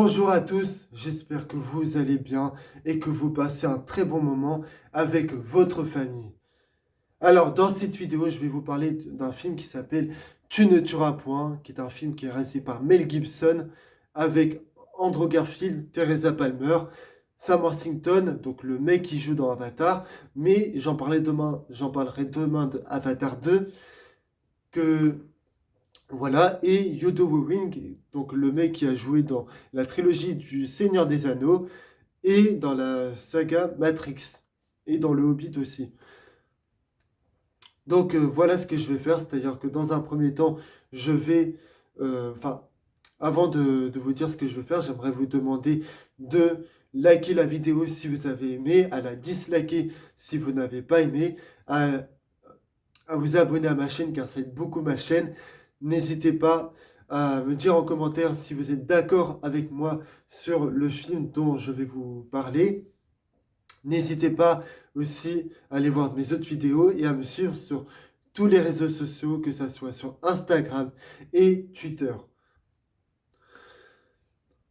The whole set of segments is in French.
Bonjour à tous, j'espère que vous allez bien et que vous passez un très bon moment avec votre famille. Alors, dans cette vidéo, je vais vous parler d'un film qui s'appelle Tu ne tueras point, qui est un film qui est réalisé par Mel Gibson avec Andrew Garfield, Teresa Palmer, Sam Worthington, donc le mec qui joue dans Avatar, mais j'en parlerai demain de Avatar 2, que voilà, et Yodo Wing, donc le mec qui a joué dans la trilogie du Seigneur des Anneaux et dans la saga Matrix et dans le Hobbit aussi. Donc voilà ce que je vais faire, c'est-à-dire que dans un premier temps, je vais, enfin, avant de vous dire ce que je vais faire, j'aimerais vous demander de liker la vidéo si vous avez aimé, à la disliker si vous n'avez pas aimé, à vous abonner à ma chaîne car ça aide beaucoup ma chaîne. N'hésitez pas à me dire en commentaire si vous êtes d'accord avec moi sur le film dont je vais vous parler. N'hésitez pas aussi à aller voir mes autres vidéos et à me suivre sur tous les réseaux sociaux, que ce soit sur Instagram et Twitter.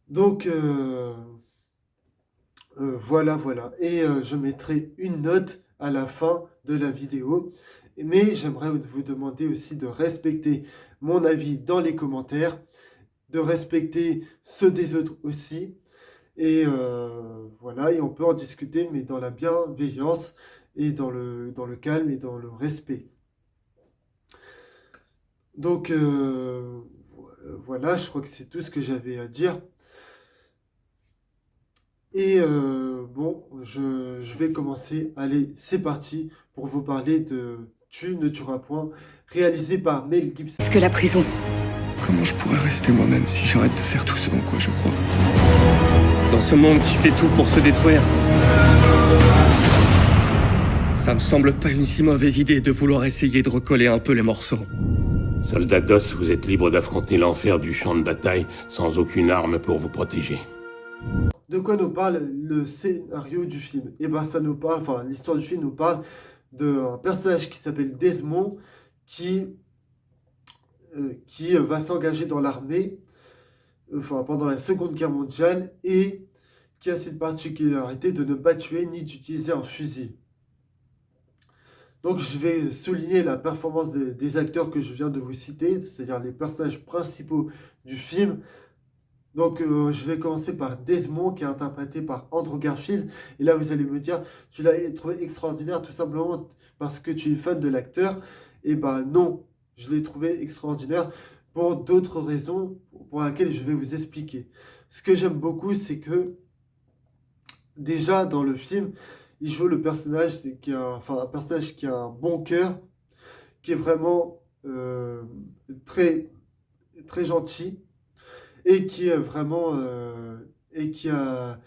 Donc voilà. Et je mettrai une note à la fin de la vidéo. Mais j'aimerais vous demander aussi de respecter mon avis dans les commentaires, de respecter ceux des autres aussi. Et voilà, et on peut en discuter, mais dans la bienveillance et dans le calme et dans le respect. Donc voilà, je crois que c'est tout ce que j'avais à dire. Et bon, je vais commencer. Allez, c'est parti pour vous parler de Tu ne tueras point, réalisé par Mel Gibson. Parce que la prison, Comment je pourrais rester moi-même si j'arrête de faire tout ce en quoi je crois? Dans ce monde qui fait tout pour se détruire, Ça me semble pas une si mauvaise idée de vouloir essayer de recoller un peu les morceaux. Soldat d'os, vous êtes libre d'affronter l'enfer du champ de bataille sans aucune arme pour vous protéger. De quoi nous parle le scénario du film? Et ben ça nous parle, enfin l'histoire du film nous parle d'un personnage qui s'appelle Desmond qui va s'engager dans l'armée enfin, pendant la Seconde Guerre mondiale et qui a cette particularité de ne pas tuer ni d'utiliser un fusil. Donc je vais souligner la performance des acteurs que je viens de vous citer, c'est-à-dire les personnages principaux du film. Donc je vais commencer par Desmond qui est interprété par Andrew Garfield. Et là vous allez me dire, tu l'as trouvé extraordinaire tout simplement parce que tu es fan de l'acteur. Et ben non, je l'ai trouvé extraordinaire pour d'autres raisons pour lesquelles je vais vous expliquer. Ce que j'aime beaucoup, c'est que déjà dans le film, il joue le personnage enfin un personnage qui a un bon cœur, qui est vraiment très très gentil et qui est vraiment et qui a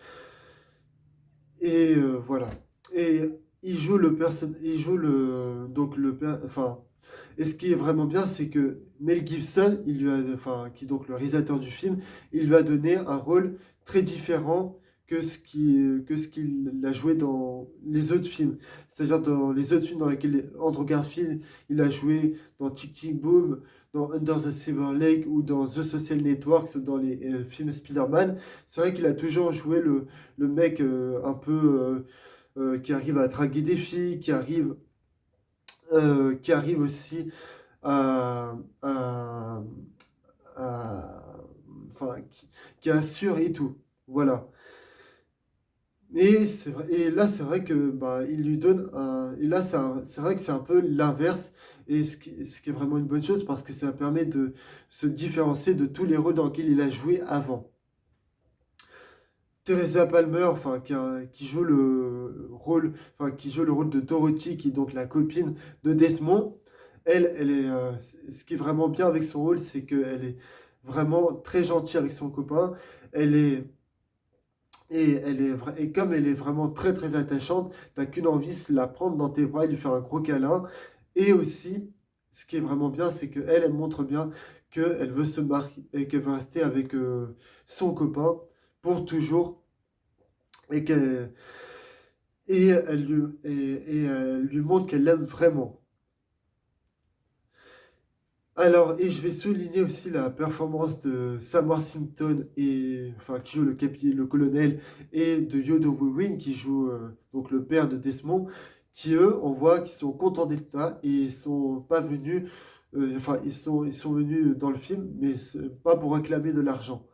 et voilà. Et il joue le donc enfin et ce qui est vraiment bien, c'est que Mel Gibson, il lui a, enfin, qui est donc le réalisateur du film, il lui a donné un rôle très différent que ce qu'il a joué dans les autres films. C'est-à-dire dans les autres films dans lesquels Andrew Garfield, il a joué dans Tic Tic Boom, dans Under the Silver Lake ou dans The Social Network, dans les films Spider-Man. C'est vrai qu'il a toujours joué le mec un peu qui arrive à draguer des filles, qui arrive aussi à, à- enfin, qui assure et tout. Voilà. Et là, c'est vrai que bah, il lui donne un. Et là, c'est vrai que c'est un peu l'inverse. Et ce qui est vraiment une bonne chose parce que ça permet de se différencier de tous les rôles dans lesquels il a joué avant. Teresa Palmer, enfin, qui joue qui joue le rôle de Dorothy, qui est donc la copine de Desmond. Elle est, ce qui est vraiment bien avec son rôle, c'est qu'elle est vraiment très gentille avec son copain. Elle est, et comme elle est vraiment très très attachante, t'as qu'une envie, c'est la prendre dans tes bras et lui faire un gros câlin. Et aussi, ce qui est vraiment bien, c'est elle montre bien qu'elle veut se marier et qu'elle veut rester avec son copain pour toujours et qu'elle et elle lui montre qu'elle l'aime vraiment. Alors, et je vais souligner aussi la performance de Sam Worthington, qui joue le colonel, et de Yodo Wewin, qui joue donc le père de Desmond, qui eux, on voit qu'ils sont contents d'être là, et ils sont pas venus, ils sont venus dans le film, mais pas pour réclamer de l'argent.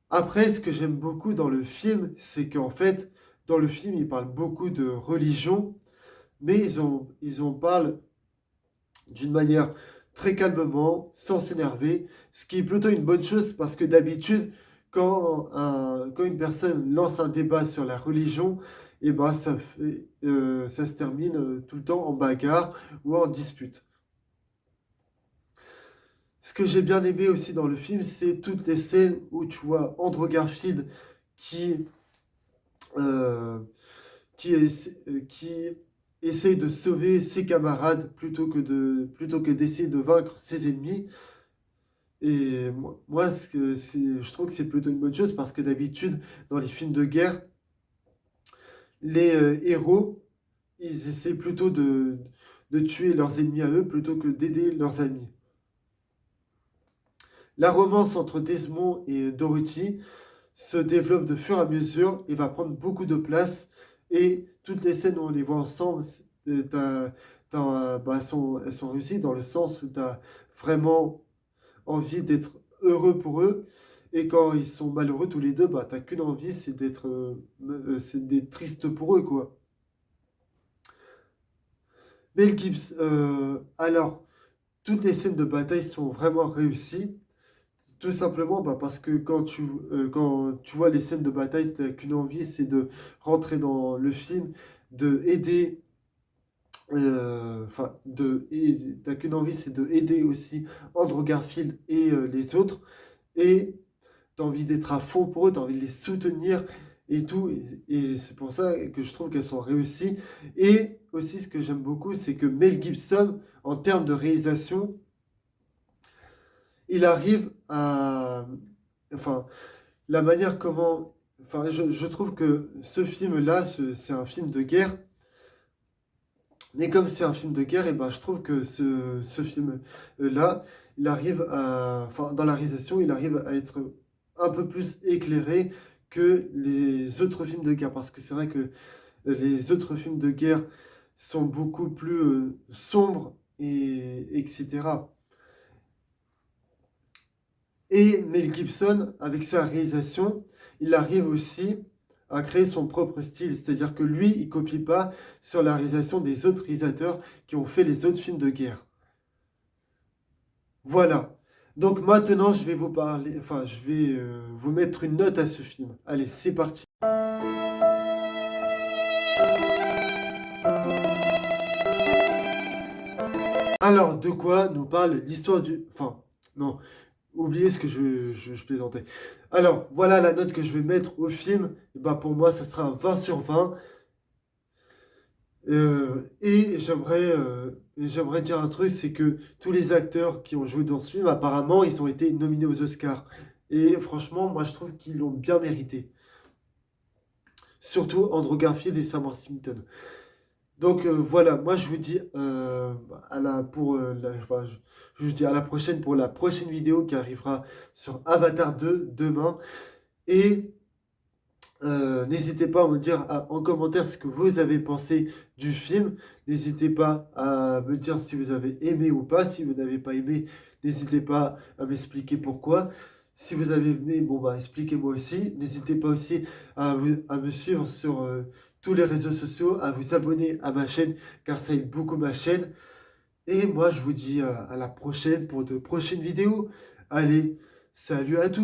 Après, ce que j'aime beaucoup dans le film, c'est qu'en fait, dans le film, ils parlent beaucoup de religion, mais ils en parlent d'une manière très calmement, sans s'énerver, ce qui est plutôt une bonne chose parce que d'habitude, quand une personne lance un débat sur la religion, et ben ça se termine tout le temps en bagarre ou en dispute. Ce que j'ai bien aimé aussi dans le film, c'est toutes les scènes où tu vois Andrew Garfield qui, euh, qui essaye de sauver ses camarades plutôt que d'essayer de vaincre ses ennemis. Et moi, je trouve que c'est plutôt une bonne chose parce que d'habitude, dans les films de guerre, les héros, ils essaient plutôt de tuer leurs ennemis à eux plutôt que d'aider leurs amis. La romance entre Desmond et Dorothy se développe de fur et à mesure et va prendre beaucoup de place. Et toutes les scènes où on les voit ensemble, elles sont réussies dans le sens où tu as vraiment envie d'être heureux pour eux. Et quand ils sont malheureux tous les deux, bah, t'as qu'une envie, c'est d'être triste pour eux, quoi. Mel Gibson, alors, toutes les scènes de bataille sont vraiment réussies. Tout simplement parce que quand tu vois les scènes de bataille, t'as qu'une envie, c'est de rentrer dans le film, de aider, t'as qu'une envie, c'est de aider aussi Andrew Garfield et les autres. Et t'as envie d'être à fond pour eux, t'as envie de les soutenir et tout. Et c'est pour ça que je trouve qu'elles sont réussies. Et aussi, ce que j'aime beaucoup, c'est que Mel Gibson, en termes de réalisation, il arrive à... Enfin, la manière comment... Enfin, je trouve que ce film-là, c'est un film de guerre. Mais comme c'est un film de guerre, et ben, je trouve que ce film-là, il arrive à... Enfin, dans la réalisation, il arrive à être un peu plus éclairé que les autres films de guerre. Parce que c'est vrai que les autres films de guerre sont beaucoup plus sombres, etc. Et Mel Gibson, avec sa réalisation, il arrive aussi à créer son propre style. C'est-à-dire que lui, il ne copie pas sur la réalisation des autres réalisateurs qui ont fait les autres films de guerre. Voilà. Donc maintenant, je vais vous parler, je vais vous mettre une note à ce film. Allez, c'est parti. Alors, de quoi nous parle l'histoire du... Enfin, non, oubliez ce que je plaisantais. Alors, voilà la note que je vais mettre au film. Et ben, pour moi, ce sera un 20 sur 20. Et j'aimerais dire un truc, c'est que tous les acteurs qui ont joué dans ce film, apparemment, ils ont été nominés aux Oscars. Et franchement, moi, je trouve qu'ils l'ont bien mérité. Surtout Andrew Garfield et Sam Worthington. Donc voilà, moi je vous dis je vous dis à la prochaine pour la prochaine vidéo qui arrivera sur Avatar 2 demain. Et n'hésitez pas à me dire en commentaire ce que vous avez pensé du film. N'hésitez pas à me dire si vous avez aimé ou pas. Si vous n'avez pas aimé, n'hésitez pas à m'expliquer pourquoi. Si vous avez aimé, bon bah expliquez-moi aussi. N'hésitez pas aussi à me suivre sur tous les réseaux sociaux, à vous abonner à ma chaîne, car ça aide beaucoup ma chaîne. Et moi, je vous dis à la prochaine pour de prochaines vidéos. Allez, salut à tous!